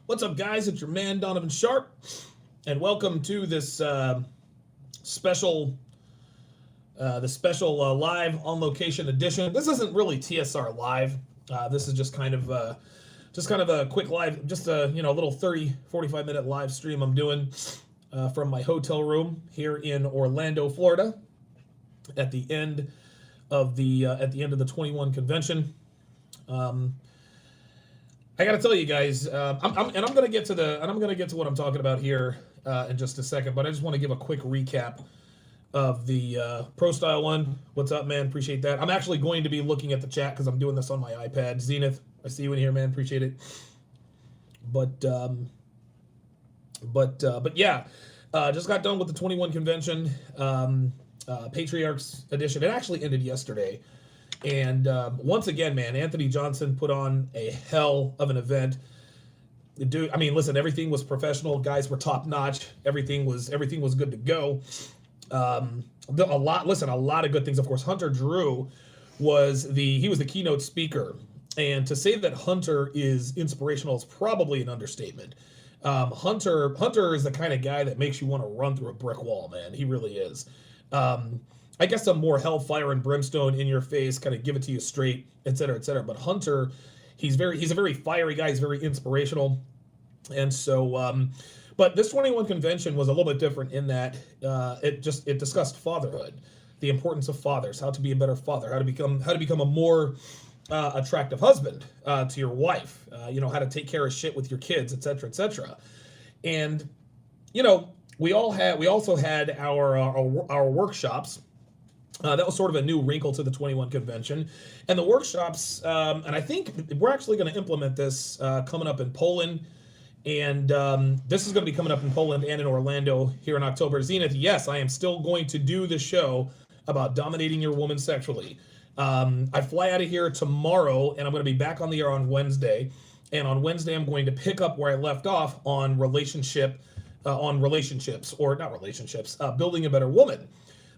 What's up, guys? It's your man Donovan Sharpe, and welcome to this special, live on location edition. This isn't really TSR live. This is just kind of a quick live, just a little 45 minute live stream I'm doing from my hotel room here in Orlando, Florida, at the end of the 21 convention. I got to tell you guys, I'm going to get to what I'm talking about here in just a second. But I just want to give a quick recap of the Pro Style one. What's up, man? Appreciate that. I'm actually going to be looking at the chat because I'm doing this on my iPad. Zenith, I see you in here, man. Appreciate it. But yeah, just got done with the 21 convention, Patriarchs edition. It actually ended yesterday. And once again, man, Anthony Johnson put on a hell of an event. Dude, I mean, listen, everything was professional. Guys were top notch. Everything was good to go. A lot of good things. Of course, Hunter Drew was the keynote speaker. And to say that Hunter is inspirational is probably an understatement. Hunter is the kind of guy that makes you want to run through a brick wall, man. He really is. I guess some more hellfire and brimstone in your face, kind of give it to you straight, et cetera, et cetera. But Hunter, he's a very fiery guy. He's very inspirational. And so, but this 21 convention was a little bit different in that it discussed fatherhood, the importance of fathers, how to be a better father, how to become a more attractive husband to your wife, how to take care of shit with your kids, et cetera, et cetera. And, we also had our workshops. That was sort of a new wrinkle to the 21 convention. And the workshops, and I think we're actually going to implement this coming up in Poland. And this is going to be coming up in Poland and in Orlando here in October. Zenith, yes, I am still going to do the show about dominating your woman sexually. I fly out of here tomorrow, and I'm going to be back on the air on Wednesday. And on Wednesday, I'm going to pick up where I left off on relationships, building a better woman.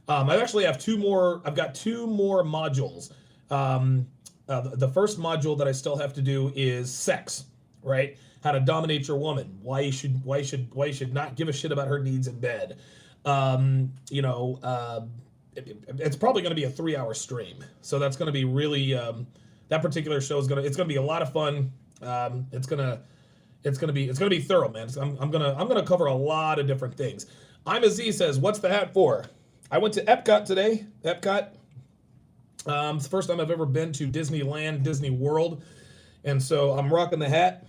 I actually have two more. I've got two more modules. The first module that I still have to do is sex, right? How to dominate your woman. Why you should not give a shit about her needs in bed. It's probably going to be a 3-hour stream, so that's going to be really that particular show is going to be a lot of fun. It's gonna be thorough, man. I'm gonna cover a lot of different things. I'm a Z says, what's the hat for? I went to Epcot today. It's the first time I've ever been to Disneyland, Disney World, and so I'm rocking the hat.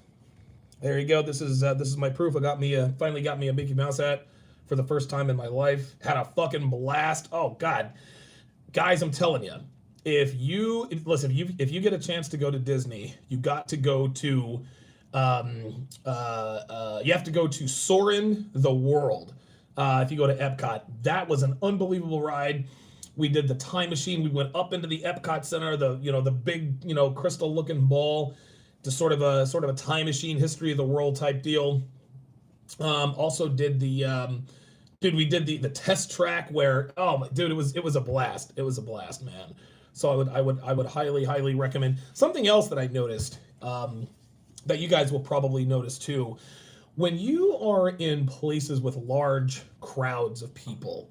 There you go. This is my proof. Finally got me a Mickey Mouse hat for the first time in my life. Had a fucking blast. Oh God, guys, I'm telling you, if you get a chance to go to Disney, you got to go to you have to go to Soarin' the World. If you go to Epcot, that was an unbelievable ride. We did the time machine. We went up into the Epcot Center, the big, crystal looking ball, to sort of a time machine, history of the world type deal. Also did we did the test track where, it was a blast. It was a blast, man. So I would highly recommend. Something else that I noticed, that you guys will probably notice too. When you are in places with large crowds of people,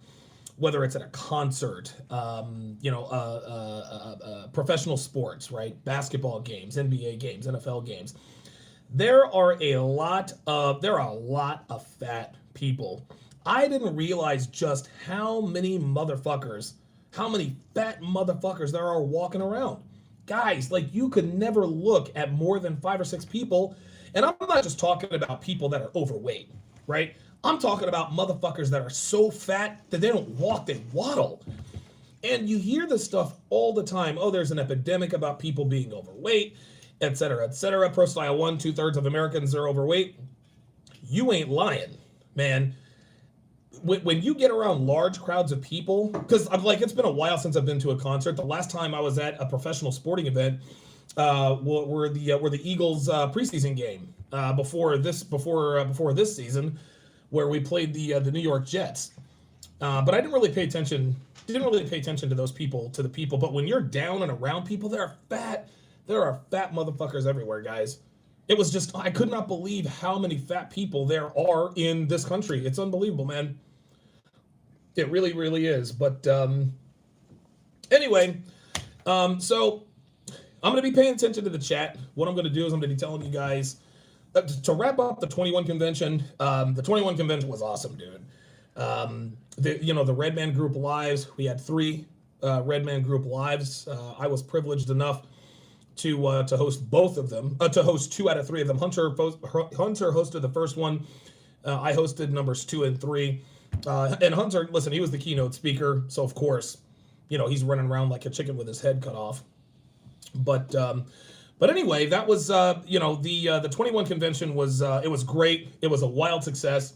whether it's at a concert, professional sports, right? Basketball games, NBA games, NFL games, there are a lot of fat people. I didn't realize just how many fat motherfuckers there are walking around. Guys, you could never look at more than 5 or 6 people. And I'm not just talking about people that are overweight, right? I'm talking about motherfuckers that are so fat that they don't walk, they waddle. And you hear this stuff all the time. Oh, there's an epidemic about people being overweight, et cetera, et cetera. Pro Style 1, 2/3 of Americans are overweight. You ain't lying, man. When you get around large crowds of people, because it's been a while since I've been to a concert. The last time I was at a professional sporting event, were the Eagles preseason game before this season, where we played the New York Jets. But I didn't really pay attention to those people, to the people. But when you're down and around people, there are fat motherfuckers everywhere, guys. It was just, I could not believe how many fat people there are in this country. It's unbelievable, man. It really, really is. But anyway, so I'm going to be paying attention to the chat. What I'm going to do is I'm going to be telling you guys to wrap up the 21 convention. The 21 convention was awesome, dude. The Red Man Group lives. We had 3 Red Man Group lives. I was privileged enough to host both of them. To host 2 out of 3 of them. Hunter hosted the first one. I hosted numbers 2 and 3. And Hunter, listen, he was the keynote speaker, so of course, he's running around like a chicken with his head cut off. But anyway, that was the 21 convention was it was great. It was a wild success.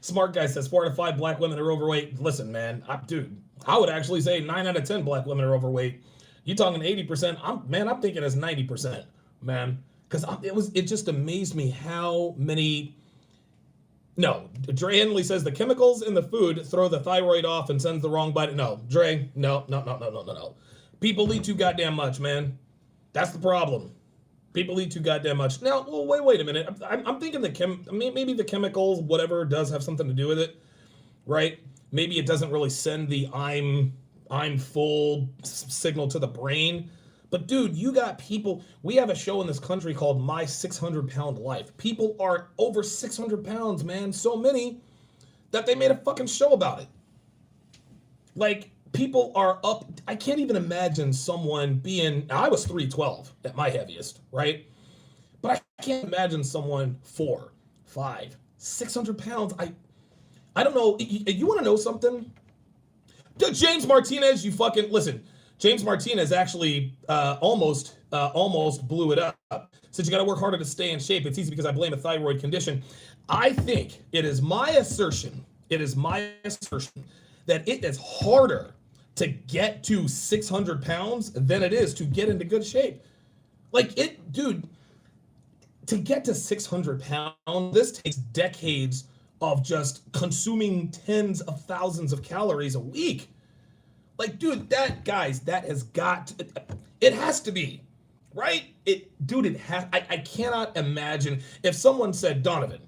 Smart guy says 4 out of 5 black women are overweight. Listen, man, I would actually say 9 out of 10 black women are overweight. You talking 80%? I'm thinking it's 90%, man, because it just amazed me how many. No, Dre Henley says the chemicals in the food throw the thyroid off and sends the wrong body. No, Dre, no. People eat too goddamn much, man. That's the problem. People eat too goddamn much. Now, well, wait a minute. I'm thinking maybe the chemicals, whatever, does have something to do with it, right? Maybe it doesn't really send the I'm full signal to the brain. But dude, you got people. We have a show in this country called My 600 Pound Life. People are over 600 pounds, man. So many that they made a fucking show about it. Like, people are up. I can't even imagine someone being. I was 312 at my heaviest, right? But I can't imagine someone 4, 5, 600 pounds. I don't know. You want to know something? James Martinez, you fucking listen. James Martinez actually almost blew it up. Said you got to work harder to stay in shape. It's easy because I blame a thyroid condition. I think it is my assertion. That it is harder to get to 600 pounds than it is to get into good shape. Dude, to get to 600 pounds, this takes decades of just consuming tens of thousands of calories a week. Like, dude, that has got to, it has to be, right? I cannot imagine if someone said, Donovan,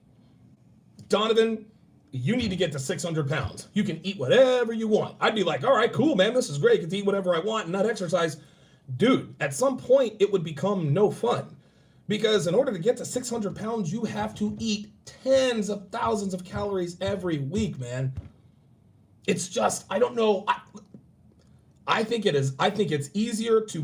you need to get to 600 pounds. You can eat whatever you want. I'd be like, all right, cool, man. This is great. I get to eat whatever I want and not exercise. Dude, at some point, it would become no fun. Because in order to get to 600 pounds, you have to eat tens of thousands of calories every week, man. It's just, I don't know. I think it's easier to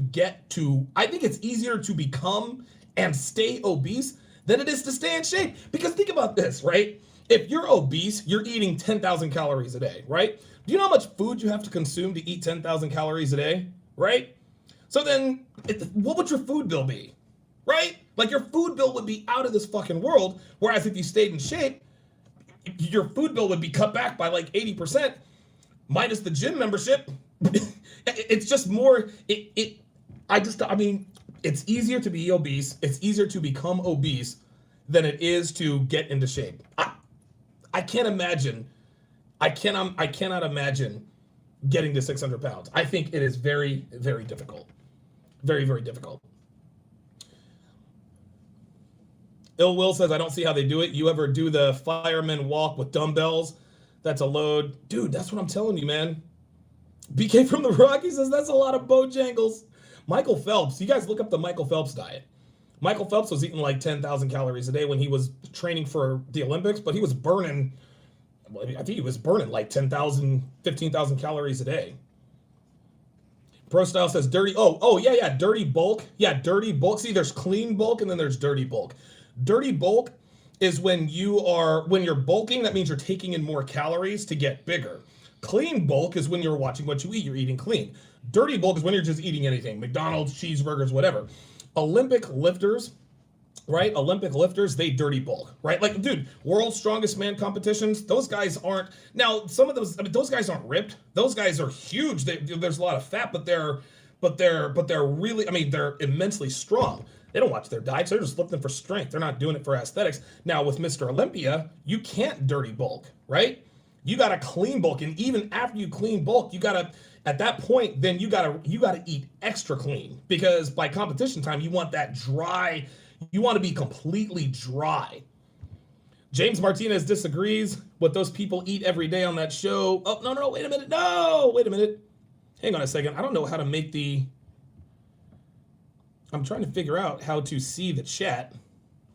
become and stay obese than it is to stay in shape. Because think about this, right? If you're obese, you're eating 10,000 calories a day, right? Do you know how much food you have to consume to eat 10,000 calories a day, right? So then, what would your food bill be, right? Like, your food bill would be out of this fucking world, whereas if you stayed in shape, your food bill would be cut back by like 80%, minus the gym membership. It's just more, it's easier to be obese, it's easier to become obese than it is to get into shape. I cannot imagine getting to 600 pounds. I think it is very, very difficult. Very, very difficult. Ill Will says, I don't see how they do it. You ever do the fireman walk with dumbbells? That's a load. Dude, that's what I'm telling you, man. BK from the Rocky says, that's a lot of Bojangles. Michael Phelps, you guys look up the Michael Phelps diet. Michael Phelps was eating like 10,000 calories a day when he was training for the Olympics, but he was burning, I think he was burning like 10,000, 15,000 calories a day. Pro Style says dirty, dirty bulk. Yeah, dirty bulk. See, there's clean bulk and then there's dirty bulk. Dirty bulk is when you're bulking, that means you're taking in more calories to get bigger. Clean bulk is when you're watching what you eat, you're eating clean. Dirty bulk is when you're just eating anything, McDonald's, cheeseburgers, whatever. Olympic lifters, right? Olympic lifters, they dirty bulk, right? Like, dude, world's strongest man competitions, those guys aren't, now some of those guys aren't ripped. Those guys are huge. There's a lot of fat, but they're really, they're immensely strong. They don't watch their diets. They're just looking for strength. They're not doing it for aesthetics. Now with Mr. Olympia, you can't dirty bulk, right? You got to clean bulk, and even after you clean bulk, you got to at that point then you got to eat extra clean, because by competition time you want that dry, you want to be completely dry. James Martinez disagrees. What those people eat every day on that show. Oh, no, wait a minute. No, wait a minute. Hang on a second. I don't know how to make the... I'm trying to figure out how to see the chat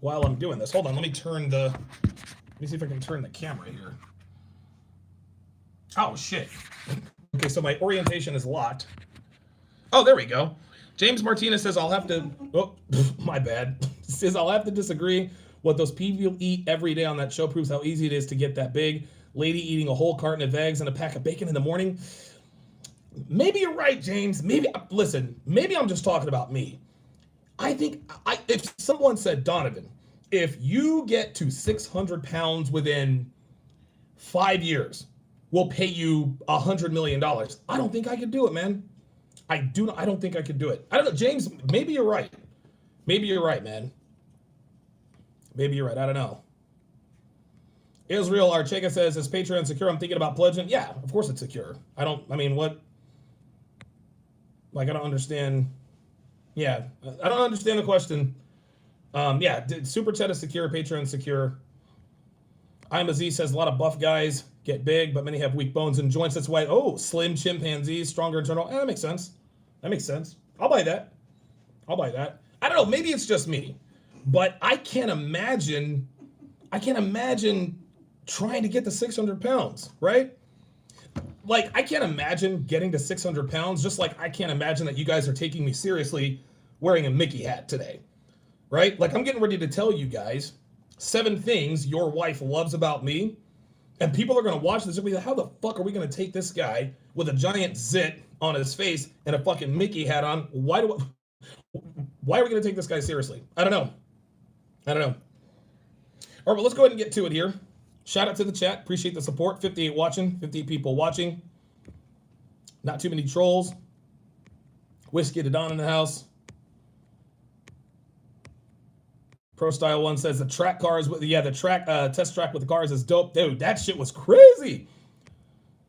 while I'm doing this. Hold on, let me see if I can turn the camera here. Oh, shit. Okay, so my orientation is locked. Oh, there we go. James Martinez says I'll have to... Oh, my bad. Says I'll have to disagree. What those people eat every day on that show proves how easy it is to get that big. Lady eating a whole carton of eggs and a pack of bacon in the morning. Maybe you're right, James. Maybe, listen, maybe I'm just talking about me. I think, if someone said, Donovan, if you get to 600 pounds within 5 years, we'll pay you $100 million. I don't think I could do it, man. I don't think I could do it. I don't know, James, maybe you're right. Maybe you're right, man. Maybe you're right. I don't know. Israel Archega says, is Patreon secure? I'm thinking about pledging. Yeah, of course it's secure. I don't understand. Yeah, I don't understand the question. Yeah, Super Chat is secure. Patreon secure. I'm Aziz says, a lot of buff guys get big, but many have weak bones and joints. That's why, slim chimpanzees, stronger internal. That makes sense. That makes sense. I'll buy that. I don't know. Maybe it's just me. But I can't imagine trying to get to 600 pounds, right? Like, I can't imagine getting to 600 pounds, just like I can't imagine that you guys are taking me seriously wearing a Mickey hat today, right? Like, I'm getting ready to tell you guys 7 things your wife loves about me, and people are going to watch this and be like, how the fuck are we going to take this guy with a giant zit on his face and a fucking Mickey hat on? Why are we going to take this guy seriously? I don't know. All right, well, let's go ahead and get to it here. Shout out to the chat. Appreciate the support. 58 people watching. Not too many trolls. Whiskey to Don in the house. Pro Style 1 says the track cars with the test track with the cars is dope. Dude, that shit was crazy.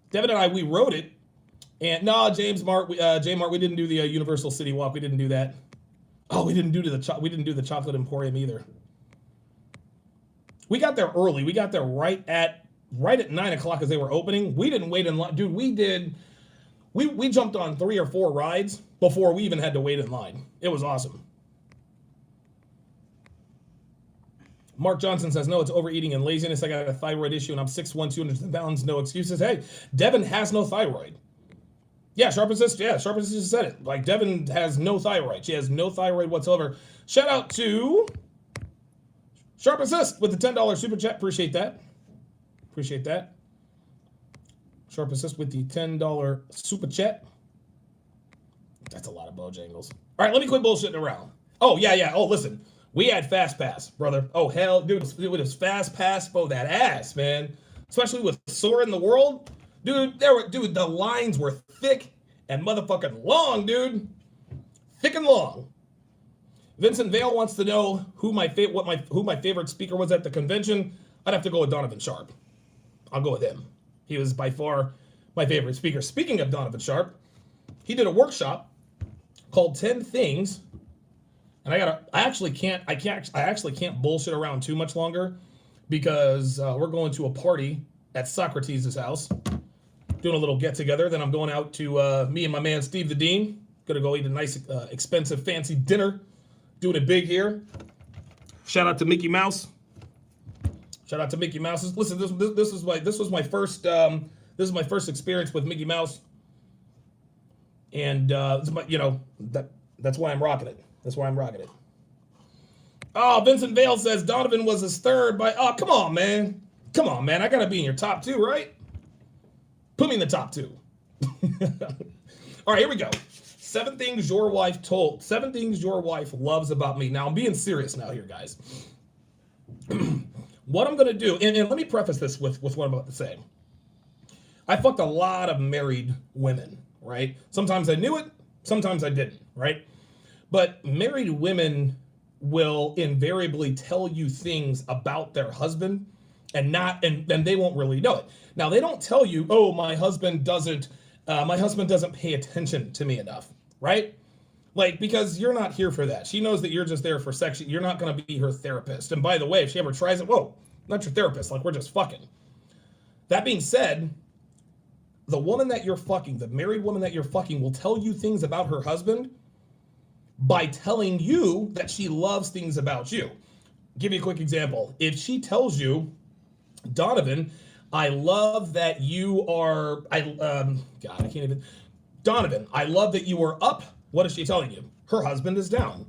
Devin and I, we rode it. And no, J Mart, we didn't do the Universal City Walk. We didn't do that. Oh, we didn't do the Chocolate Emporium either. We got there early. We got there right at 9 o'clock as they were opening. We didn't wait in line. Dude, we jumped on 3 or 4 rides before we even had to wait in line. It was awesome. Mark Johnson says, no, it's overeating and laziness. I got a thyroid issue and I'm 6'1", 200 pounds. No excuses. Hey, Devin has no thyroid. Yeah, Sharpe Assist just said it. Like, Devin has no thyroid. She has no thyroid whatsoever. Shout out to Sharpe Assist with the $10 super chat. Appreciate that. Sharpe Assist with the $10 super chat. That's a lot of Bojangles. All right, let me quit bullshitting around. Oh, yeah. Oh, listen. We had Fast Pass, brother. Oh, hell, dude. It was Fast Pass for that ass, man. Especially with Soar in the World. Dude, the lines were thick and motherfucking long, dude. Thick and long. Vincent Vale wants to know who my favorite speaker was at the convention. I'd have to go with Donovan Sharpe. I'll go with him. He was by far my favorite speaker. Speaking of Donovan Sharpe, he did a workshop called 10 Things. And I actually can't bullshit around too much longer, because we're going to a party at Socrates' house, doing a little get together. Then I'm going out to me and my man Steve the Dean. Gonna go eat a nice, expensive, fancy dinner. Doing it big here. Shout out to Mickey Mouse. Listen, this was my first experience with Mickey Mouse, and that's why I'm rocking it. Oh, Vincent Vale says Donovan was his third by. Oh, come on, man. I gotta be in your top 2, right? Put me in the top 2. All right, here we go. 7 things your wife loves about me. Now, I'm being serious now here, guys. What I'm going to do, and let me preface this with what I'm about to say. I fucked a lot of married women, right? Sometimes I knew it, sometimes I didn't, right? But married women will invariably tell you things about their husband and then they won't really know it. Now they don't tell you, oh, my husband doesn't pay attention to me enough, right? Like, because you're not here for that. She knows that you're just there for sex. You're not going to be her therapist. And by the way, if she ever tries it, whoa, not your therapist. Like, we're just fucking. That being said, the woman that you're fucking, the married woman that you're fucking, will tell you things about her husband by telling you that she loves things about you. Give you a quick example. If she tells you, Donovan, I love that you are, Donovan, I love that you are up. What is she telling you? Her husband is down.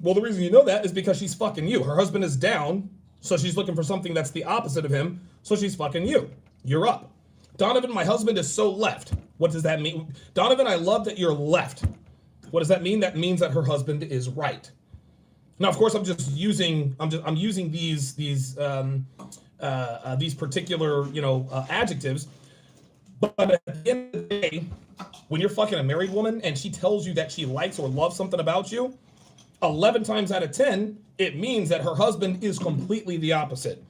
Well, the reason you know that is because she's fucking you. Her husband is down, so she's looking for something that's the opposite of him, so she's fucking you. You're up. Donovan, my husband is so left. What does that mean? Donovan, I love that you're left. What does that mean? That means that her husband is right. Now, of course, I'm using these particular, adjectives. But at the end of the day, when you're fucking a married woman and she tells you that she likes or loves something about you, 11 times out of 10, it means that her husband is completely the opposite.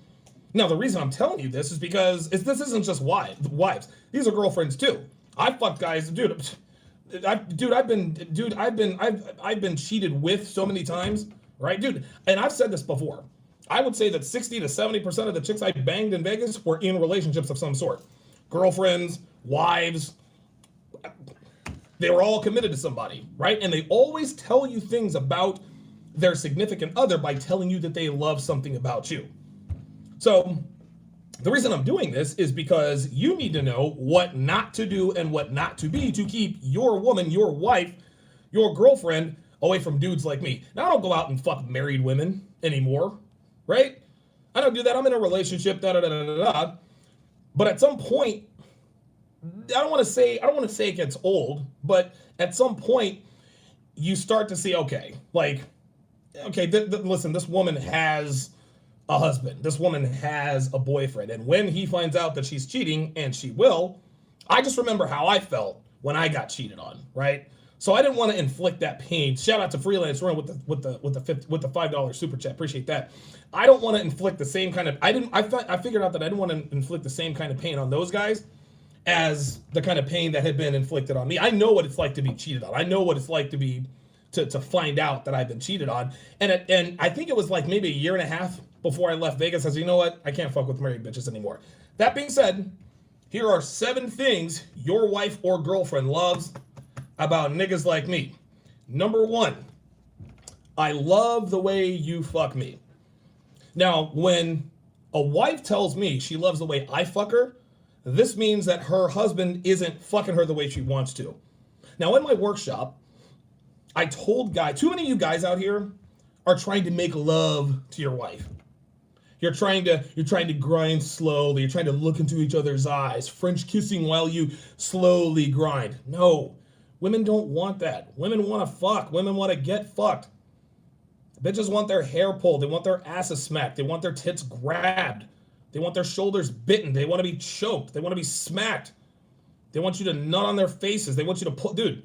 Now, the reason I'm telling you this is because this isn't just wives. These are girlfriends too. I fuck guys, dude. I've been cheated with so many times, right, dude? And I've said this before. I would say that 60 to 70% of the chicks I banged in Vegas were in relationships of some sort. Girlfriends, wives, they were all committed to somebody, right? And they always tell you things about their significant other by telling you that they love something about you. So the reason I'm doing this is because you need to know what not to do and what not to be to keep your woman, your wife, your girlfriend away from dudes like me. Now, I don't go out and fuck married women anymore, right? I don't do that. I'm in a relationship, da-da-da-da-da-da. But at some point, I don't want to say it gets old, but at some point, you start to see, listen, this woman has a husband. This woman has a boyfriend. And when he finds out that she's cheating, and she will, I just remember how I felt when I got cheated on, right? So I didn't want to inflict that pain. Shout out to Freelance Run with the $5 super chat. Appreciate that. I don't want to inflict the same kind of, I figured out that I didn't want to inflict the same kind of pain on those guys as the kind of pain that had been inflicted on me. I know what it's like to be cheated on. I know what it's like to find out that I've been cheated on. And I think it was like maybe a year and a half before I left Vegas. I said, you know what? I can't fuck with married bitches anymore. That being said, here are 7 things your wife or girlfriend loves about niggas like me. Number 1, I love the way you fuck me. Now, when a wife tells me she loves the way I fuck her, this means that her husband isn't fucking her the way she wants to. Now, in my workshop, I told too many of you guys out here are trying to make love to your wife. You're trying to grind slowly. You're trying to look into each other's eyes, French kissing while you slowly grind. No, women don't want that. Women want to fuck. Women want to get fucked. Bitches want their hair pulled. They want their asses smacked. They want their tits grabbed. They want their shoulders bitten. They want to be choked. They want to be smacked. They want you to nut on their faces. They want you to pull, dude.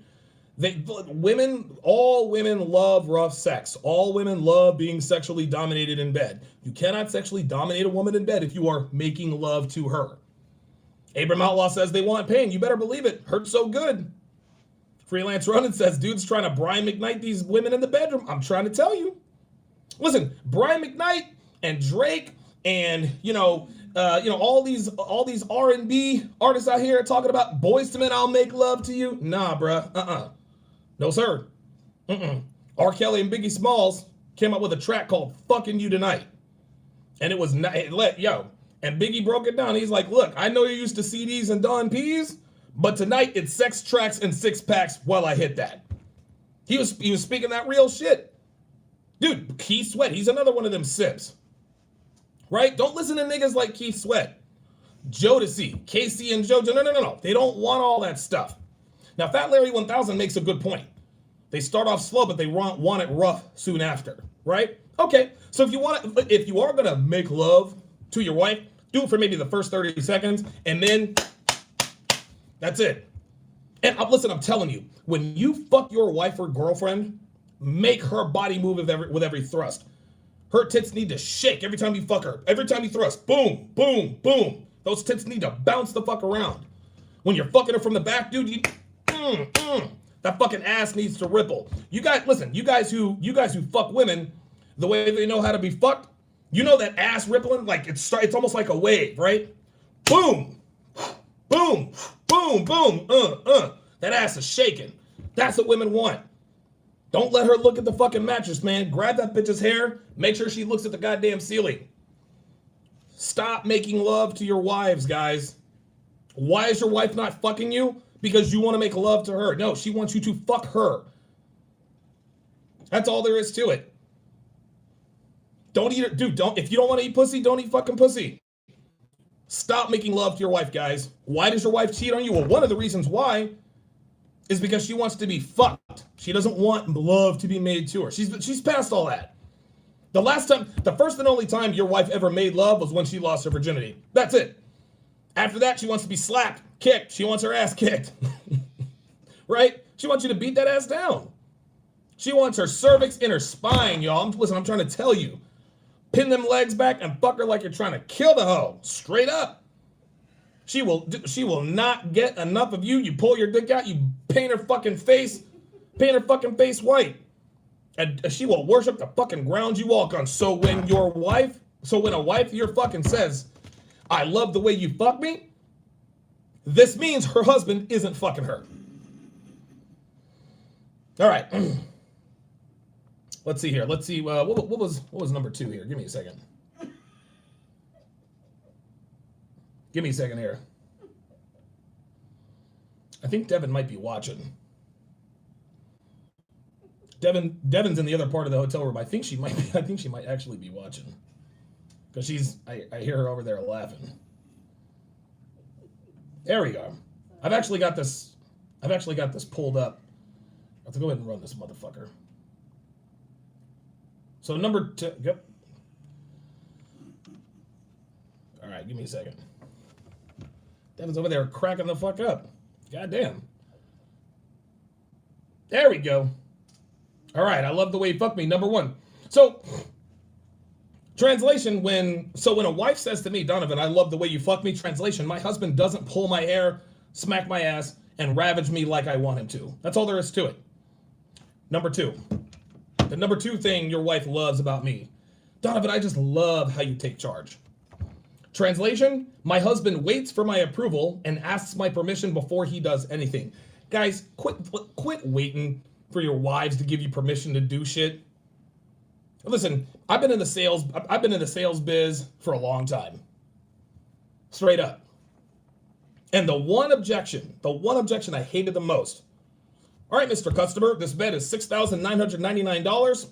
All women love rough sex. All women love being sexually dominated in bed. You cannot sexually dominate a woman in bed if you are making love to her. Abram Outlaw says they want pain. You better believe it. Hurts so good. Freelance Running says dudes trying to Brian McKnight these women in the bedroom. I'm trying to tell you. Listen, Brian McKnight and Drake and all these R&B artists out here talking about Boyz II Men, I'll make love to you. Nah, bruh. No, sir. R. Kelly and Biggie Smalls came up with a track called Fucking You Tonight. And it was and Biggie broke it down. He's like, look, I know you're used to CDs and Don P's, but tonight it's sex tracks and 6-packs while I hit that. He was speaking that real shit. Dude, Keith Sweat, he's another one of them simps. Right? Don't listen to niggas like Keith Sweat, Jodeci, Casey and JoJo. No. They don't want all that stuff. Now, Fat Larry 1000 makes a good point. They start off slow, but they want it rough soon after, right? Okay, so if you are gonna make love to your wife, do it for maybe the first 30 seconds, and then that's it. And listen, I'm telling you, when you fuck your wife or girlfriend, make her body move with every thrust. Her tits need to shake every time you fuck her. Every time you thrust, boom, boom, boom. Those tits need to bounce the fuck around. When you're fucking her from the back, dude, that fucking ass needs to ripple. You guys, listen, you guys who fuck women the way they know how to be fucked, you know that ass rippling, like it's almost like a wave, right? Boom, boom, boom, boom, That ass is shaking. That's what women want. Don't let her look at the fucking mattress, man. Grab that bitch's hair. Make sure she looks at the goddamn ceiling. Stop making love to your wives, guys. Why is your wife not fucking you? Because you want to make love to her. No, she wants you to fuck her. That's all there is to it. Don't eat it. Dude, if you don't want to eat pussy, don't eat fucking pussy. Stop making love to your wife, guys. Why does your wife cheat on you? Well, one of the reasons why is because she wants to be fucked. She doesn't want love to be made to her. She's past all that. The first and only time your wife ever made love was when she lost her virginity. That's it. After that, she wants to be slapped, kicked. She wants her ass kicked. Right? She wants you to beat that ass down. She wants her cervix in her spine, y'all. Listen, I'm trying to tell you. Pin them legs back and fuck her like you're trying to kill the hoe. Straight up. She will not get enough of you. You pull your dick out, you paint her fucking face white. And she will worship the fucking ground you walk on. So when a wife you're fucking says, I love the way you fuck me, this means her husband isn't fucking her. All right. Let's see here. Let's see. What was number 2 here? Give me a second. Give me a second here. I think Devin might be watching. Devin's in the other part of the hotel room. I think she might actually be watching. Because I hear her over there laughing. There we go. I've actually got this pulled up. I have to go ahead and run this motherfucker. So number 2, yep. All right, give me a second. Devin's over there cracking the fuck up. Goddamn. There we go. All right, I love the way you fuck me. Number 1. So, translation, when a wife says to me, Donovan, I love the way you fuck me, translation, my husband doesn't pull my hair, smack my ass, and ravage me like I want him to. That's all there is to it. Number 2. The number 2 thing your wife loves about me. Donovan, I just love how you take charge. Translation, my husband waits for my approval and asks my permission before he does anything. Guys, quit waiting for your wives to give you permission to do shit. Listen, I've been in the sales biz for a long time. Straight up. And the one objection I hated the most. All right, Mr. Customer, this bed is $6,999.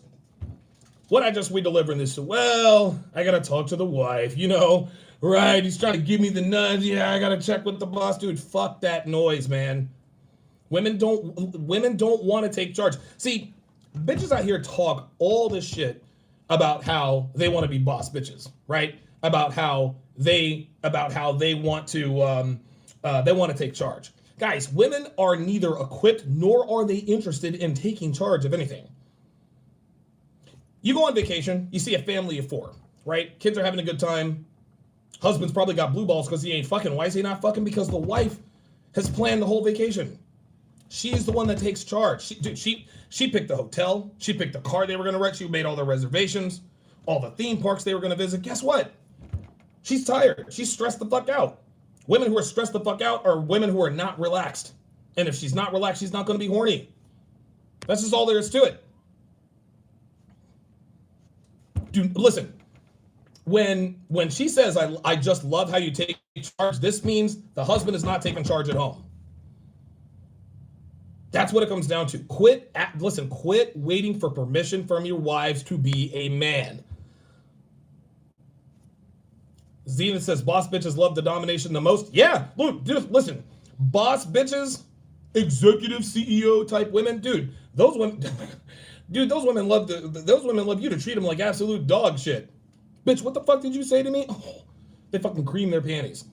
What we delivering this to? Well, I gotta talk to the wife, right? He's trying to give me the nudge. Yeah, I gotta check with the boss. Dude, fuck that noise, man. Women don't want to take charge. See, bitches out here talk all this shit about how they want to be boss bitches, right? About how they want to take charge. Guys, women are neither equipped nor are they interested in taking charge of anything. You go on vacation, you see a family of 4, right? Kids are having a good time. Husband's probably got blue balls because he ain't fucking. Why is he not fucking? Because the wife has planned the whole vacation. She's the one that takes charge. She picked the hotel. She picked the car they were going to rent. She made all the reservations, all the theme parks they were going to visit. Guess what? She's tired. She's stressed the fuck out. Women who are stressed the fuck out are women who are not relaxed. And if she's not relaxed, she's not going to be horny. That's just all there is to it. Dude, listen. When she says, I just love how you take charge, this means the husband is not taking charge at home. That's what it comes down to. Quit waiting for permission from your wives to be a man. Zenith says, boss bitches love the domination the most. Yeah, look, dude, listen. Boss bitches, executive CEO type women, dude, those women love you to treat them like absolute dog shit. Bitch, what the fuck did you say to me? Oh, they fucking cream their panties.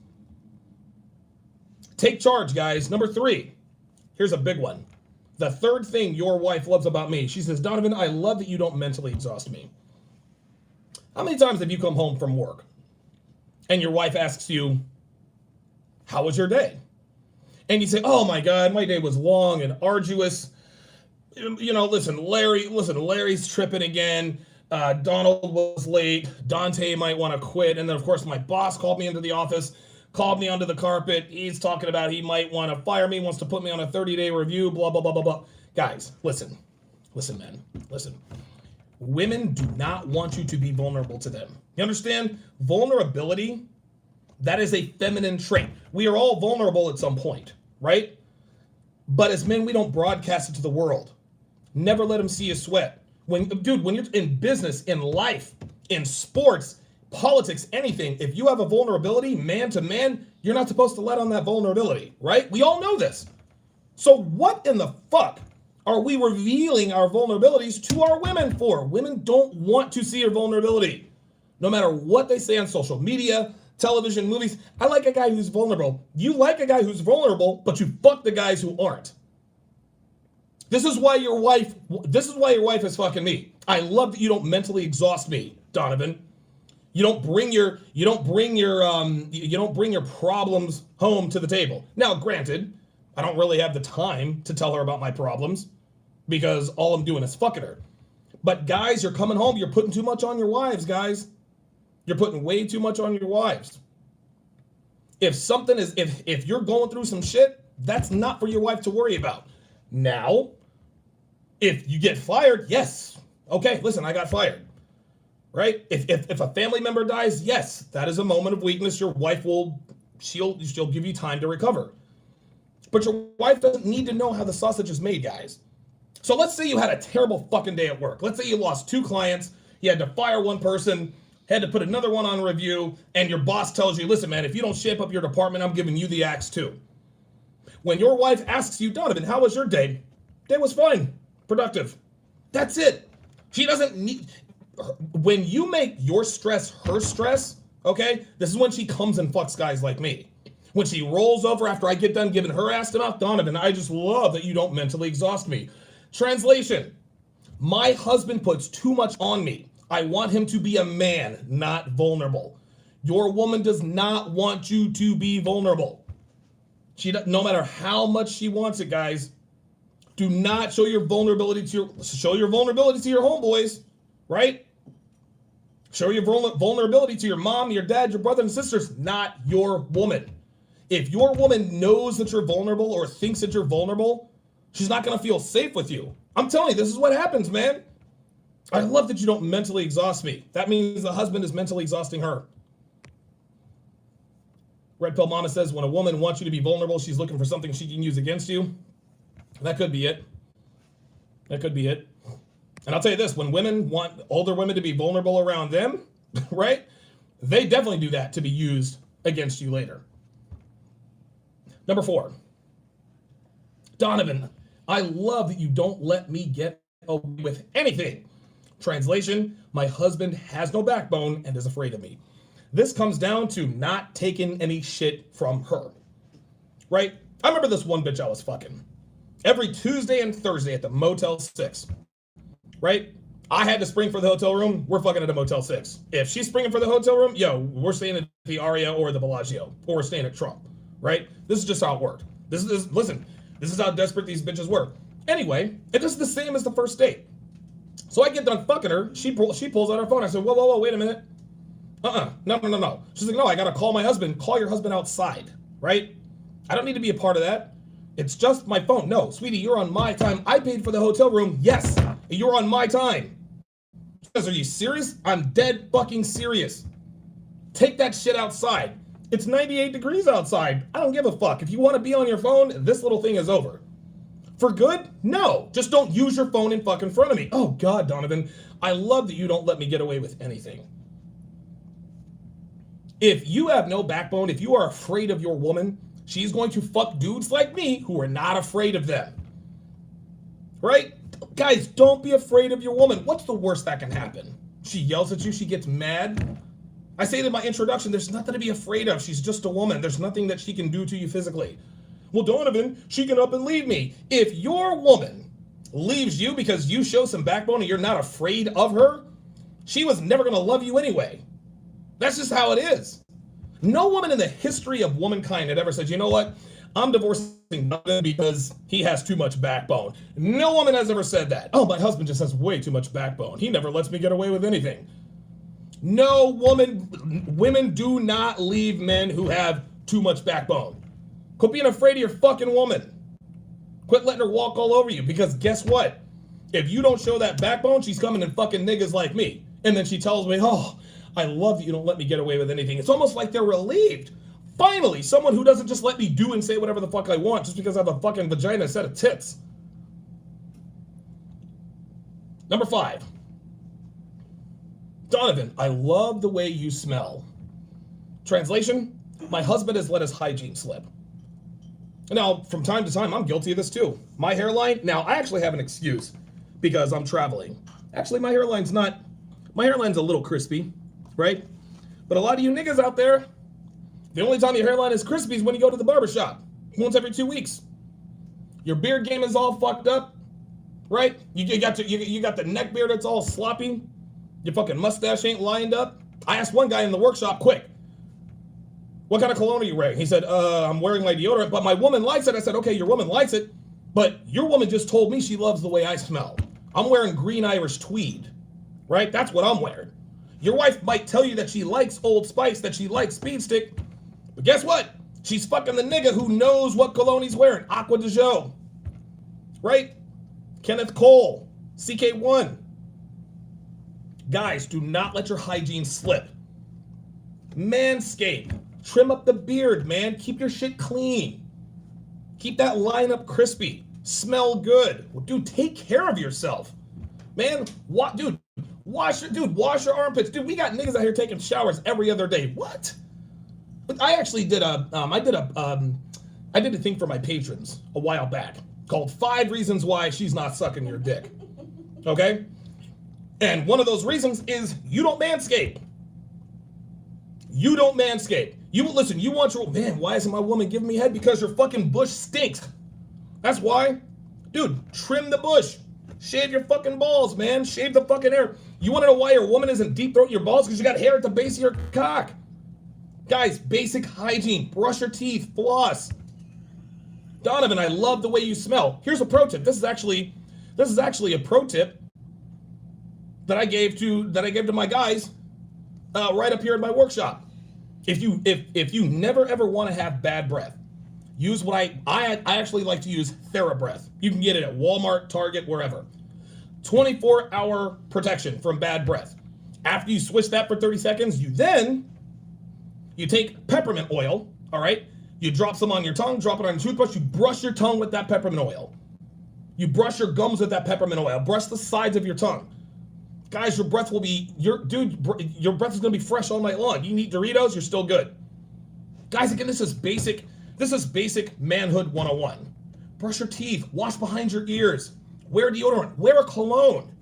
Take charge, guys. Number 3. Here's a big one. The third thing your wife loves about me. She says, Donovan, I love that you don't mentally exhaust me. How many times have you come home from work and your wife asks you, how was your day? And you say, oh my God, my day was long and arduous. You know, Larry's tripping again. Donald was late. Dante might want to quit. And then, of course, my boss called me into the office, called me onto the carpet. He's talking about he might want to fire me, wants to put me on a 30-day review, blah, blah, blah, blah, blah. Guys, listen, man, listen. Women do not want you to be vulnerable to them. You understand? Vulnerability, that is a feminine trait. We are all vulnerable at some point, right? But as men, we don't broadcast it to the world. Never let them see you sweat. When you're in business, in life, in sports, politics, anything, if you have a vulnerability, man to man, you're not supposed to let on that vulnerability, right? We all know this. So what in the fuck are we revealing our vulnerabilities to our women for? Women don't want to see your vulnerability. No matter what they say on social media, television, movies. I like a guy who's vulnerable. You like a guy who's vulnerable, but you fuck the guys who aren't. This is why your wife is fucking me. I love that you don't mentally exhaust me, Donovan. You don't bring your problems home to the table. Now, granted, I don't really have the time to tell her about my problems because all I'm doing is fucking her. But guys, you're coming home, you're putting too much on your wives, guys. You're putting way too much on your wives. If you're going through some shit, that's not for your wife to worry about. Now, if you get fired, yes. Okay, listen, I got fired. Right? If a family member dies, yes, that is a moment of weakness. Your wife she'll give you time to recover. But your wife doesn't need to know how the sausage is made, guys. So let's say you had a terrible fucking day at work. Let's say you lost 2 clients, you had to fire one person, had to put another one on review, and your boss tells you, listen, man, if you don't shape up your department, I'm giving you the axe too. When your wife asks you, Donovan, how was your day? Day was fine, productive. That's it. She doesn't need... When you make your stress her stress, okay, this is when she comes and fucks guys like me. When she rolls over after I get done giving her ass to mouth, Donovan, I just love that you don't mentally exhaust me. Translation, my husband puts too much on me. I want him to be a man, not vulnerable. Your woman does not want you to be vulnerable. No matter how much she wants it, guys, do not show your vulnerability to your homeboys, right? Show your vulnerability to your mom, your dad, your brother and sisters, not your woman. If your woman knows that you're vulnerable or thinks that you're vulnerable, she's not going to feel safe with you. I'm telling you, this is what happens, man. I love that you don't mentally exhaust me. That means the husband is mentally exhausting her. Red Pill Mama says, when a woman wants you to be vulnerable, she's looking for something she can use against you. That could be it. That could be it. And I'll tell you this, when women want older women to be vulnerable around them, right? They definitely do that to be used against you later. Number 4. Donovan, I love that you don't let me get away with anything. Translation, my husband has no backbone and is afraid of me. This comes down to not taking any shit from her, right? I remember this one bitch I was fucking. Every Tuesday and Thursday at the Motel 6, right? I had to spring for the hotel room. We're fucking at a Motel 6. If she's springing for the hotel room, yo, we're staying at the Aria or the Bellagio, or we're staying at Trump, right? This is just how it worked. Listen, this is how desperate these bitches were. Anyway, it is the same as the first date. So I get done fucking her. She pulls out her phone. I said, whoa, wait a minute. No. She's like, no, I got to call my husband. Call your husband outside, right? I don't need to be a part of that. It's just my phone. No, sweetie, you're on my time. I paid for the hotel room. Yes, you're on my time. She says, are you serious? I'm dead fucking serious. Take that shit outside. It's 98 degrees outside. I don't give a fuck. If you want to be on your phone, this little thing is over. For good? No. Just don't use your phone in fucking front of me. Oh, God, Donovan. I love that you don't let me get away with anything. If you have no backbone, if you are afraid of your woman, she's going to fuck dudes like me who are not afraid of them. Right? Guys, don't be afraid of your woman. What's the worst that can happen? She yells at you, she gets mad. I say in my introduction, there's nothing to be afraid of. She's just a woman. There's nothing that she can do to you physically. Well, Donovan, she can up and leave me. If your woman leaves you because you show some backbone and you're not afraid of her, She was never going to love you anyway. That's just how it is. No woman in the history of womankind had ever said, you know what? I'm divorcing Donovan because he has too much backbone. No woman has ever said that. Oh, my husband just has way too much backbone. He never lets me get away with anything. No women do not leave men who have too much backbone. Quit being afraid of your fucking woman. Quit letting her walk all over you, because guess what? If you don't show that backbone, she's coming to fucking niggas like me. And then she tells me, oh, I love that you don't let me get away with anything. It's almost like they're relieved. Finally, someone who doesn't just let me do and say whatever the fuck I want just because I have a fucking vagina and a set of tits. Number 5. Donovan, I love the way you smell. Translation, my husband has let his hygiene slip. Now, from time to time, I'm guilty of this too. My hairline, now I actually have an excuse because I'm traveling. Actually, my hairline's a little crispy, right? But a lot of you niggas out there, the only time your hairline is crispy is when you go to the barbershop once every 2 weeks. Your beard game is all fucked up, right? You got the neck beard that's all sloppy. Your fucking mustache ain't lined up. I asked one guy in the workshop, quick, what kind of cologne are you wearing? He said, I'm wearing my deodorant, but my woman likes it. I said, okay, your woman likes it, but your woman just told me she loves the way I smell. I'm wearing green Irish tweed, right? That's what I'm wearing. Your wife might tell you that she likes Old Spice, that she likes Speed Stick, but guess what? She's fucking the nigga who knows what cologne he's wearing. Aqua de Joe, right? Kenneth Cole, CK1. Guys, do not let your hygiene slip. Manscape. Trim up the beard, man. Keep your shit clean. Keep that lineup crispy. Smell good. Well, dude, take care of yourself. Man, wash your armpits. Dude, we got niggas out here taking showers every other day. What? But I actually did I did a thing for my patrons a while back called 5 Reasons Why She's Not Sucking Your Dick. Okay? And one of those reasons is you don't manscape. You don't manscape. You want your, man, why isn't my woman giving me head? Because your fucking bush stinks. That's why. Dude, trim the bush. Shave your fucking balls, man. Shave the fucking hair. You want to know why your woman isn't deep throating your balls? Because you got hair at the base of your cock. Guys, basic hygiene. Brush your teeth. Floss. Donovan, I love the way you smell. Here's a pro tip. This is actually a pro tip that I gave to my guys right up here in my workshop. If you never ever want to have bad breath, use what I actually like to use TheraBreath. You can get it at Walmart, Target, wherever. 24-hour protection from bad breath. After you swish that for 30 seconds, you take peppermint oil, all right? You drop some on your tongue, drop it on your toothbrush, you brush your tongue with that peppermint oil. You brush your gums with that peppermint oil. Brush the sides of your tongue. Guys, your breath your breath is gonna be fresh all night long. You eat Doritos, you're still good. Guys, again, this is basic manhood 101. Brush your teeth, wash behind your ears, wear deodorant, wear a cologne.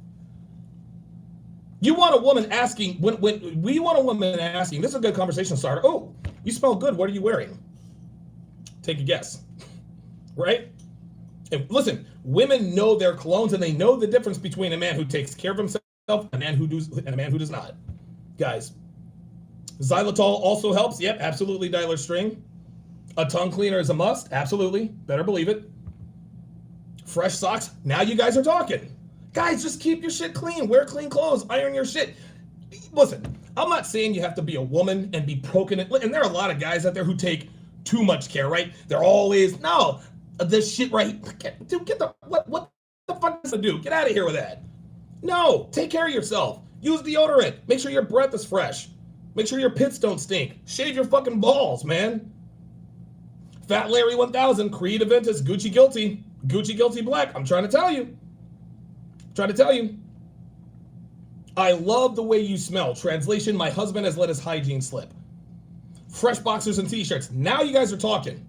You want a woman asking, when we want a woman asking, this is a good conversation starter. Oh, you smell good, what are you wearing? Take a guess, right? And listen, women know their colognes and they know the difference between a man who takes care of himself and a man who does not. Guys, xylitol also helps. Yep, absolutely. Dialer string. A tongue cleaner is a must. Absolutely. Better believe it. Fresh socks. Now you guys are talking. Guys, just keep your shit clean. Wear clean clothes. Iron your shit. Listen, I'm not saying you have to be a woman and be poking it. And there are a lot of guys out there who take too much care, right? They're always, no, this shit right. Dude, what the fuck does it do? Get out of here with that. No, take care of yourself. Use deodorant. Make sure your breath is fresh. Make sure your pits don't stink. Shave your fucking balls, man. Fat Larry 1000, Creed Aventus, Gucci Guilty. Gucci Guilty Black. I'm trying to tell you. I love the way you smell. Translation, my husband has let his hygiene slip. Fresh boxers and t-shirts. Now you guys are talking.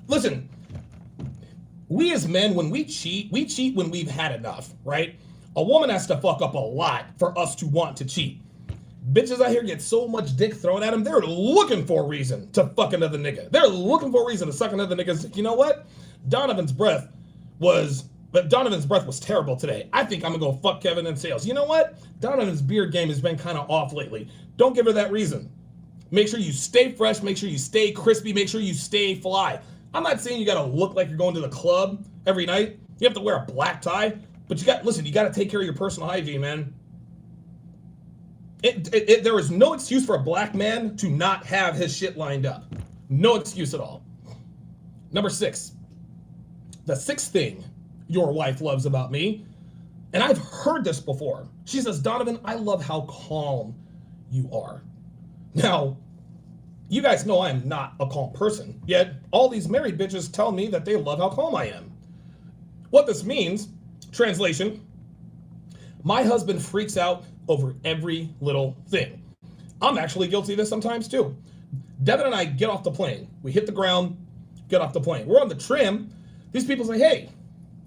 Listen, we as men, when we cheat when we've had enough, right? A woman has to fuck up a lot for us to want to cheat. Bitches out here get so much dick thrown at them, they're looking for a reason to fuck another nigga. They're looking for a reason to suck another nigga's dick. You know what? Donovan's breath was But Donovan's breath was terrible today. I think I'm going to go fuck Kevin in sales. You know what? Donovan's beard game has been kind of off lately. Don't give her that reason. Make sure you stay fresh. Make sure you stay crispy. Make sure you stay fly. I'm not saying you got to look like you're going to the club every night. You have to wear a black tie. But you got to take care of your personal hygiene, man. There is no excuse for a black man to not have his shit lined up. No excuse at all. Number 6. The 6th thing your wife loves about me, and I've heard this before. She says, Donovan, I love how calm you are. Now, you guys know I am not a calm person, yet all these married bitches tell me that they love how calm I am. What this means, translation, my husband freaks out over every little thing. I'm actually guilty of this sometimes too. Devin and I get off the plane. We hit the ground, get off the plane. We're on the trim. These people say, hey,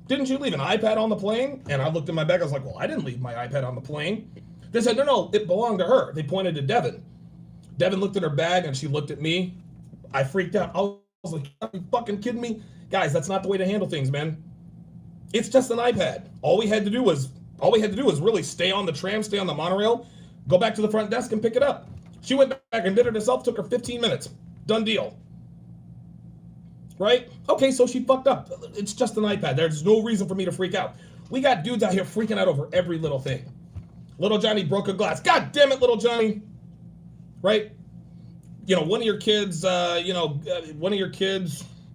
didn't you leave an iPad on the plane? And I looked in my bag. I was like, well, I didn't leave my iPad on the plane. They said, no, it belonged to her. They pointed to Devin. Devin looked at her bag and she looked at me. I freaked out. I was like, are you fucking kidding me? Guys, that's not the way to handle things, man. It's just an iPad. All we had to do was really stay on the tram, stay on the monorail, go back to the front desk and pick it up. She went back and did it herself. Took her 15 minutes. Done deal. Right? Okay, so she fucked up. It's just an iPad. There's no reason for me to freak out. We got dudes out here freaking out over every little thing. Little Johnny broke a glass. God damn it, little Johnny. Right? You know, one of your kids, I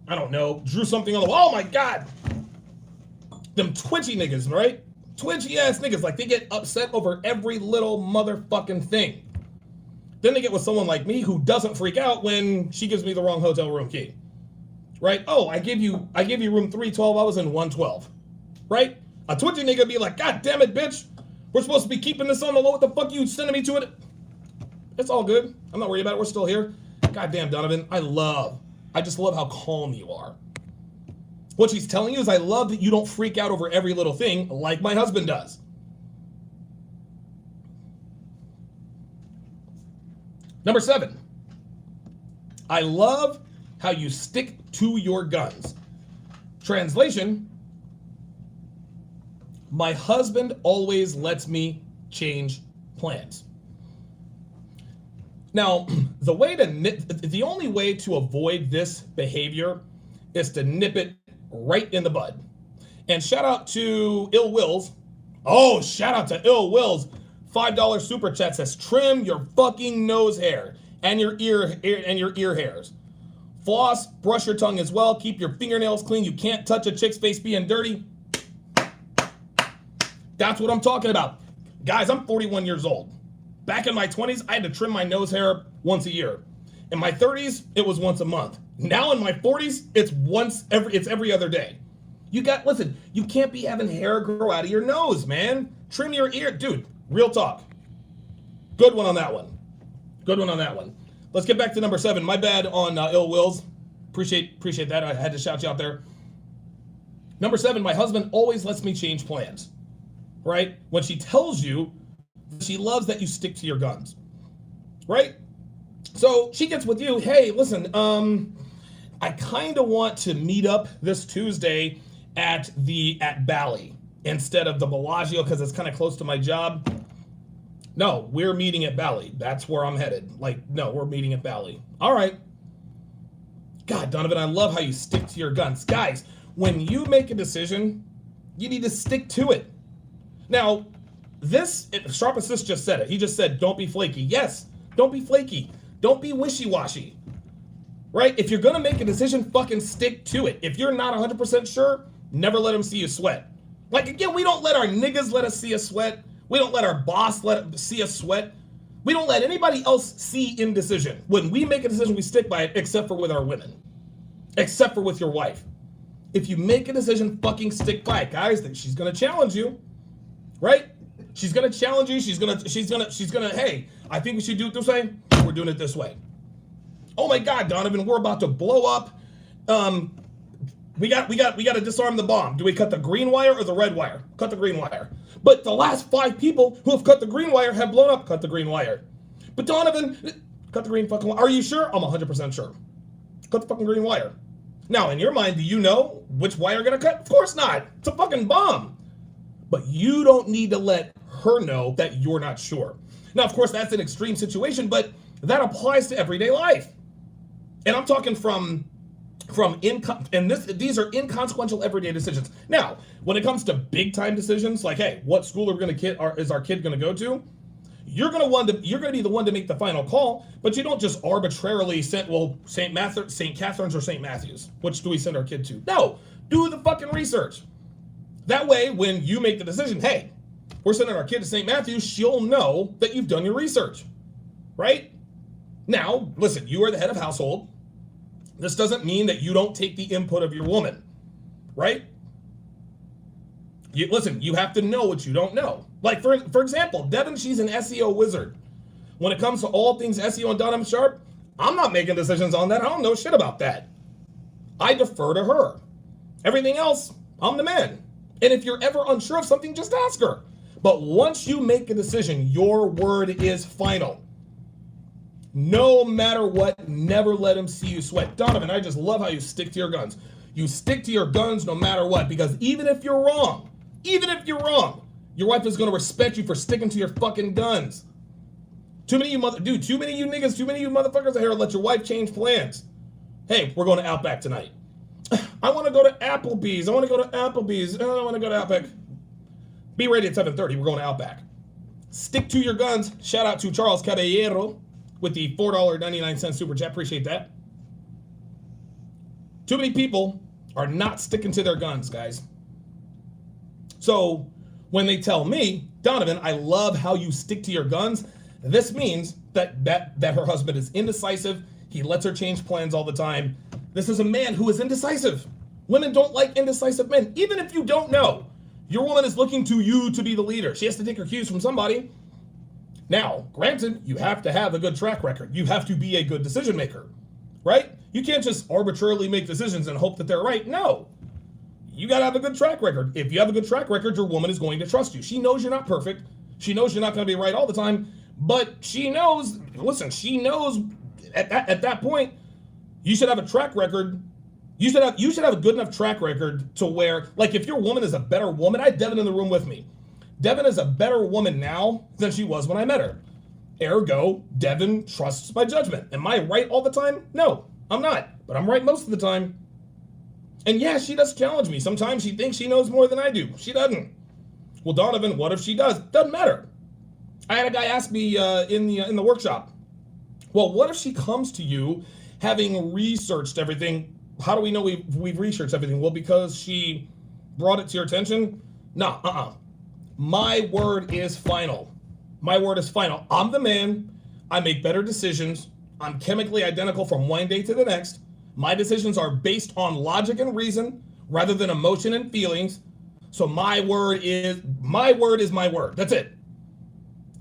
don't know, drew something on the wall. Oh my God. Them twitchy niggas, right? Twitchy ass niggas. Like, they get upset over every little motherfucking thing. Then they get with someone like me who doesn't freak out when she gives me the wrong hotel room key. Right? Oh, I give you room 312. I was in 112. Right? A twitchy nigga be like, God damn it, bitch. We're supposed to be keeping this on the low. What the fuck you sending me to it? It's all good. I'm not worried about it. We're still here. God damn, Donovan. I just love how calm you are. What she's telling you is, I love that you don't freak out over every little thing like my husband does. Number 7. I love how you stick to your guns. Translation, my husband always lets me change plans. Now, the only way to avoid this behavior is to nip it right in the bud. And shout out to Ill Wills. Oh, shout out to Ill Wills. $5 super chat says, trim your fucking nose hair and your ear hairs. Floss, brush your tongue as well. Keep your fingernails clean. You can't touch a chick's face being dirty. That's what I'm talking about. Guys, I'm 41 years old. Back in my 20s, I had to trim my nose hair once a year. In my 30s, it was once a month. Now in my 40s, it's every other day. Listen, you can't be having hair grow out of your nose, man. Trim your ear. Dude, real talk. Good one on that one. Good one on that one. Let's get back to number 7. My bad on Ill Wills. Appreciate that. I had to shout you out there. Number 7, my husband always lets me change plans. Right? When she tells you, she loves that you stick to your guns. Right? So she gets with you, hey, listen, I kind of want to meet up this Tuesday at Bally instead of the Bellagio because it's kind of close to my job. No, we're meeting at Bally. That's where I'm headed. No, we're meeting at Bally. All right. God, Donovan, I love how you stick to your guns. Guys, when you make a decision, you need to stick to it. Now, Sharpe Assist just said it. He just said, don't be flaky. Yes, don't be flaky. Don't be wishy-washy. Right? If you're going to make a decision, fucking stick to it. If you're not 100% sure, never let them see you sweat. Again, we don't let our niggas let us see us sweat. We don't let our boss see us sweat. We don't let anybody else see indecision. When we make a decision, we stick by it, except for with our women. Except for with your wife. If you make a decision, fucking stick by it. Guys, she's going to challenge you. Right? She's going to challenge you. She's going to, hey, I think we should do it this way. We're doing it this way. Oh my God, Donovan, we're about to blow up. We got to disarm the bomb. Do we cut the green wire or the red wire? Cut the green wire. But the last 5 people who have cut the green wire have blown up. Cut the green wire. But Donovan, cut the green fucking wire. Are you sure? I'm 100% sure. Cut the fucking green wire. Now, in your mind, do you know which wire gonna cut? Of course not. It's a fucking bomb. But you don't need to let her know that you're not sure. Now, of course, that's an extreme situation, but that applies to everyday life. And I'm talking these are inconsequential everyday decisions. Now, when it comes to big time decisions, like, hey, what school is our kid gonna go to? You're gonna be the one to make the final call, but you don't just arbitrarily send, well, St. Catherine's or St. Matthew's. Which do we send our kid to? No, do the fucking research. That way, when you make the decision, hey, we're sending our kid to St. Matthew's, she'll know that you've done your research, right? Now, listen, you are the head of household. This doesn't mean that you don't take the input of your woman, right? Listen, you have to know what you don't know. Like, for example, Devin, she's an SEO wizard. When it comes to all things SEO and Donovan Sharpe, I'm not making decisions on that. I don't know shit about that. I defer to her. Everything else, I'm the man. And if you're ever unsure of something, just ask her. But once you make a decision, your word is final. No matter what, never let him see you sweat. Donovan, I just love how you stick to your guns. You stick to your guns no matter what, because even if you're wrong, your wife is going to respect you for sticking to your fucking guns. Too many of you motherfuckers out here let your wife change plans. Hey, we're going to Outback tonight. I want to go to Applebee's. I want to go to Outback. Be ready at 7:30. We're going to Outback. Stick to your guns. Shout out to Charles Caballero with the $4.99 super chat. Appreciate that. Too many people are not sticking to their guns, guys. So when they tell me, Donovan, I love how you stick to your guns, this means that her husband is indecisive. He lets her change plans all the time. This is a man who is indecisive. Women don't like indecisive men. Even if you don't know, your woman is looking to you to be the leader. She has to take her cues from somebody. Now, granted, you have to have a good track record. You have to be a good decision maker, right? You can't just arbitrarily make decisions and hope that they're right. No. You got to have a good track record. If you have a good track record, your woman is going to trust you. She knows you're not perfect. She knows you're not going to be right all the time, but she knows at that point, you should have a track record. You should have a good enough track record to where, like, if your woman is a better woman, I had Devin in the room with me. Devin is a better woman now than she was when I met her. Ergo, Devin trusts my judgment. Am I right all the time? No, I'm not, but I'm right most of the time. And yeah, she does challenge me. Sometimes she thinks she knows more than I do. She doesn't. Well, Donovan, what if she does? Doesn't matter. I had a guy ask me in the workshop, well, what if she comes to you having researched everything? How do we know we've researched everything? Well, because she brought it to your attention? No, My word is final. My word is final. I'm the man. I make better decisions. I'm chemically identical from one day to the next. My decisions are based on logic and reason rather than emotion and feelings. So my word is my word. That's it.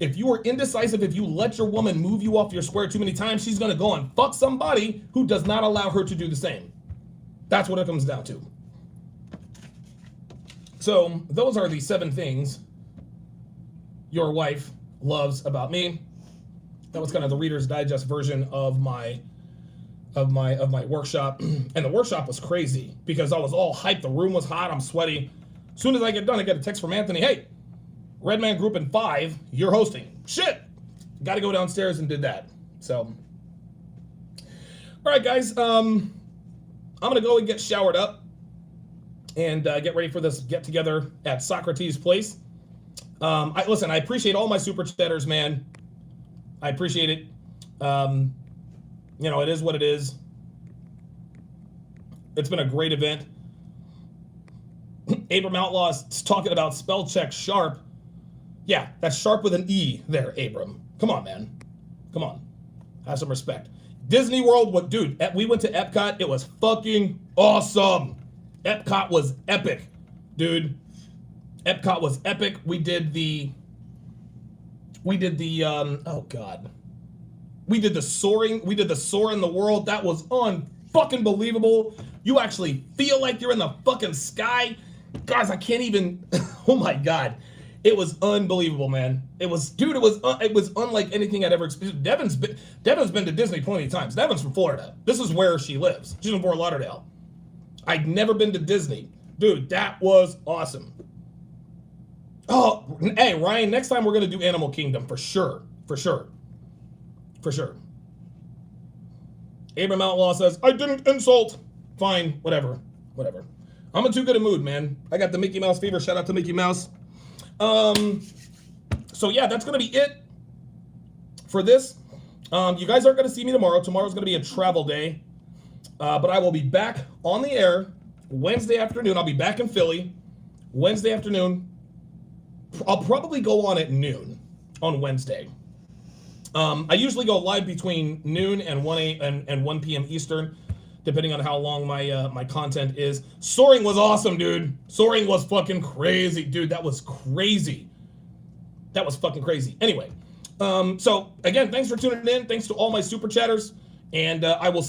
If you are indecisive, if you let your woman move you off your square too many times, she's going to go and fuck somebody who does not allow her to do the same. That's what it comes down to. So those are the 7 things your wife loves about me. That was kind of the Reader's Digest version of my workshop. And the workshop was crazy because I was all hyped. The room was hot. I'm sweaty. As soon as I get done, I get a text from Anthony. Hey, Redman Group in 5, you're hosting. Shit. Got to go downstairs and did that. So, all right, guys. I'm going to go and get showered up and get ready for this get-together at Socrates Place. I appreciate all my super chatters, man. I appreciate it. It is what it is. It's been a great event. Abram Outlaw is talking about spell check Sharpe. Yeah, that's Sharpe with an E there, Abram. Come on, man. Come on. Have some respect. Disney World, dude, we went to Epcot. It was fucking awesome. Epcot was epic, dude. Epcot was epic. We did the soaring. We did the soar in the world. That was fucking believable. You actually feel like you're in the fucking sky. Guys, I can't even, oh my God. It was unbelievable, man. It was unlike anything I'd ever experienced. Devin's been to Disney plenty of times. Devin's from Florida. This is where she lives. She's in Fort Lauderdale. I'd never been to Disney. Dude, that was awesome. Oh, hey, Ryan, next time we're going to do Animal Kingdom for sure. For sure. For sure. Abram Outlaw says, I didn't insult. Fine, whatever. Whatever. I'm in too good a mood, man. I got the Mickey Mouse fever. Shout out to Mickey Mouse. So yeah, that's going to be it for this. You guys aren't going to see me tomorrow. Tomorrow's going to be a travel day. But I will be back on the air Wednesday afternoon. I'll be back in Philly Wednesday afternoon. I'll probably go on at noon on Wednesday. I usually go live between noon and 1 p.m. Eastern, depending on how long my content is. Soaring was awesome, dude. Soaring was fucking crazy, dude. That was crazy. That was fucking crazy. Anyway, so again, thanks for tuning in. Thanks to all my super chatters, and I will